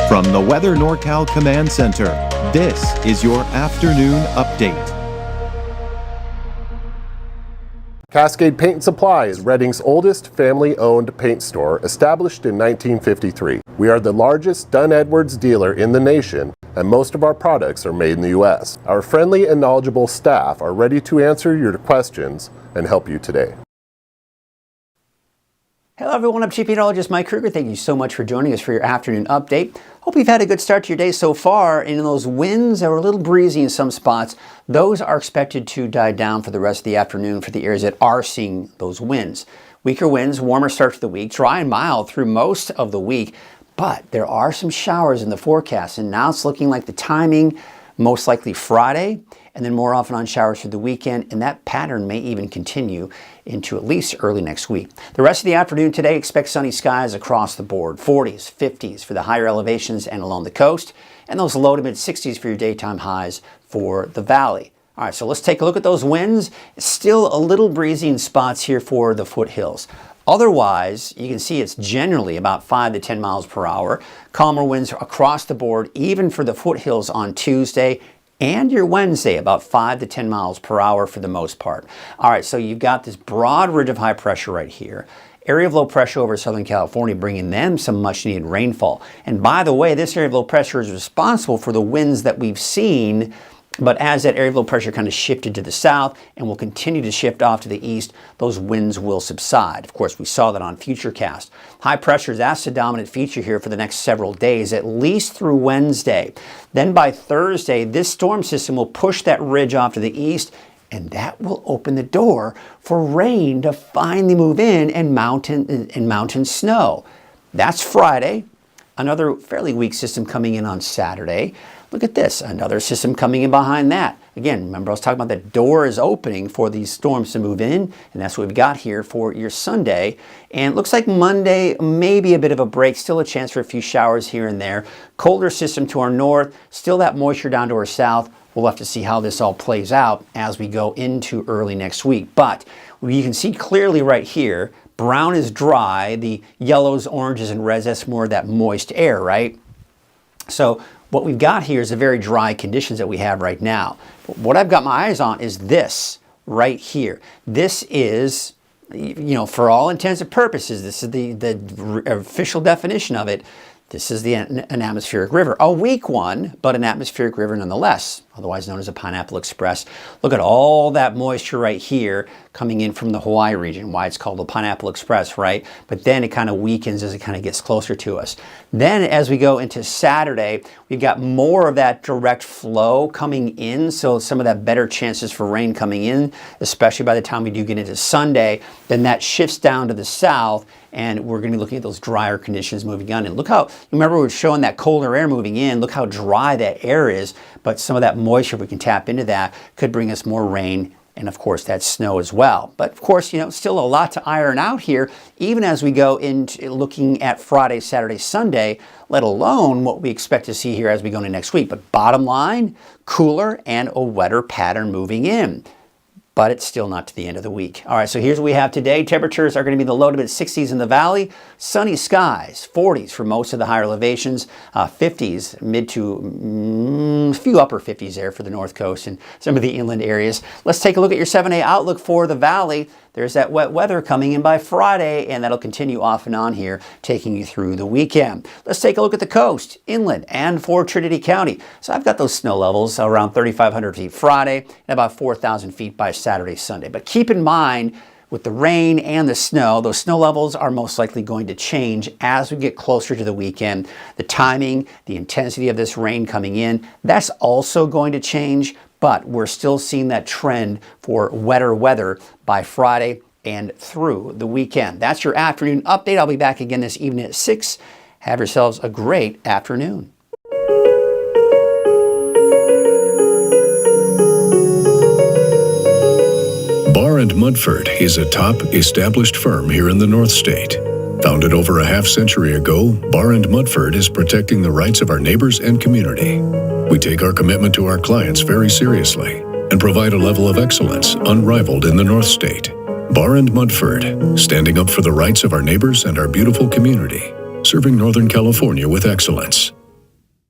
From the Weather NorCal Command Center, this is your afternoon update. Cascade Paint and Supply is Reading's oldest family-owned paint store, established in 1953. We are the largest Dunn Edwards dealer in the nation, and most of our products are made in the U.S. Our friendly and knowledgeable staff are ready to answer your questions and help you today. Hello everyone, I'm Chief Meteorologist Mike Krueger. Thank you so much for joining us for your afternoon update. Hope you've had a good start to your day so far, and those winds that were a little breezy in some spots, those are expected to die down for the rest of the afternoon for the areas that are seeing those winds. Weaker winds, warmer start to the week, dry and mild through most of the week, but there are some showers in the forecast, and now it's looking like the timing, most likely Friday, and then more often on showers through the weekend, and that pattern may even continue into at least early next week. The rest of the afternoon today, expect sunny skies across the board, 40s, 50s for the higher elevations and along the coast, and those low to mid 60s for your daytime highs for the valley. All right, so let's take a look at those winds. It's still a little breezy in spots here for the foothills. Otherwise, you can see it's generally about 5 to 10 miles per hour. Calmer winds across the board, even for the foothills on Tuesday and your Wednesday, about 5 to 10 miles per hour for the most part. All right, so you've got this broad ridge of high pressure right here. Area of low pressure over Southern California, bringing them some much needed rainfall. And by the way, this area of low pressure is responsible for the winds that we've seen. But as that area of low pressure kind of shifted to the south and will continue to shift off to the east, those winds will subside. Of course, we saw that on Futurecast. High pressure, that's the dominant feature here for the next several days, at least through Wednesday. Then by Thursday, this storm system will push that ridge off to the east, and that will open the door for rain to finally move in and mountain snow. That's Friday. Another fairly weak system coming in on Saturday. Look at this, another system coming in behind that. Again, remember I was talking about the door is opening for these storms to move in, and that's what we've got here for your Sunday. And it looks like Monday, maybe a bit of a break, still a chance for a few showers here and there. Colder system to our north, still that moisture down to our south. We'll have to see how this all plays out as we go into early next week. But you can see clearly right here, brown is dry, the yellows, oranges, and reds, that's more of that moist air, right? So what we've got here is the very dry conditions that we have right now. But what I've got my eyes on is this right here. This is, for all intents and purposes, this is the official definition of it. This is an atmospheric river, a weak one, but an atmospheric river nonetheless, otherwise known as a Pineapple Express. Look at all that moisture right here coming in from the Hawaii region, why it's called the Pineapple Express, right? But then it kind of weakens as it kind of gets closer to us. Then as we go into Saturday, we've got more of that direct flow coming in, so some of that better chances for rain coming in, especially by the time we do get into Sunday. Then that shifts down to the south, and we're going to be looking at those drier conditions moving on. And look how, remember we were showing that colder air moving in, look how dry that air is, but some of that moisture, if we can tap into that, could bring us more rain and of course that snow as well. But of course, still a lot to iron out here, even as we go into looking at Friday, Saturday, Sunday, let alone what we expect to see here as we go into next week. But bottom line, cooler and a wetter pattern moving in. But it's still not to the end of the week. All right, so here's what we have today. Temperatures are going to be in the low to mid 60s in the valley. Sunny skies, 40s for most of the higher elevations, 50s, mid to a few upper 50s there for the north coast and some of the inland areas. Let's take a look at your 7-day outlook for the valley. There's that wet weather coming in by Friday, and that'll continue off and on here, taking you through the weekend. Let's take a look at the coast, inland, and for Trinity County. So I've got those snow levels around 3,500 feet Friday and about 4,000 feet by Saturday, Sunday. But keep in mind, with the rain and the snow, those snow levels are most likely going to change as we get closer to the weekend. The timing, the intensity of this rain coming in, that's also going to change. But we're still seeing that trend for wetter weather by Friday and through the weekend. That's your afternoon update. I'll be back again this evening at 6. Have yourselves a great afternoon. Barr & Mudford is a top established firm here in the North State. Founded over a half-century ago, Barr & Mudford is protecting the rights of our neighbors and community. We take our commitment to our clients very seriously and provide a level of excellence unrivaled in the North State. Barr & Mudford, standing up for the rights of our neighbors and our beautiful community, serving Northern California with excellence.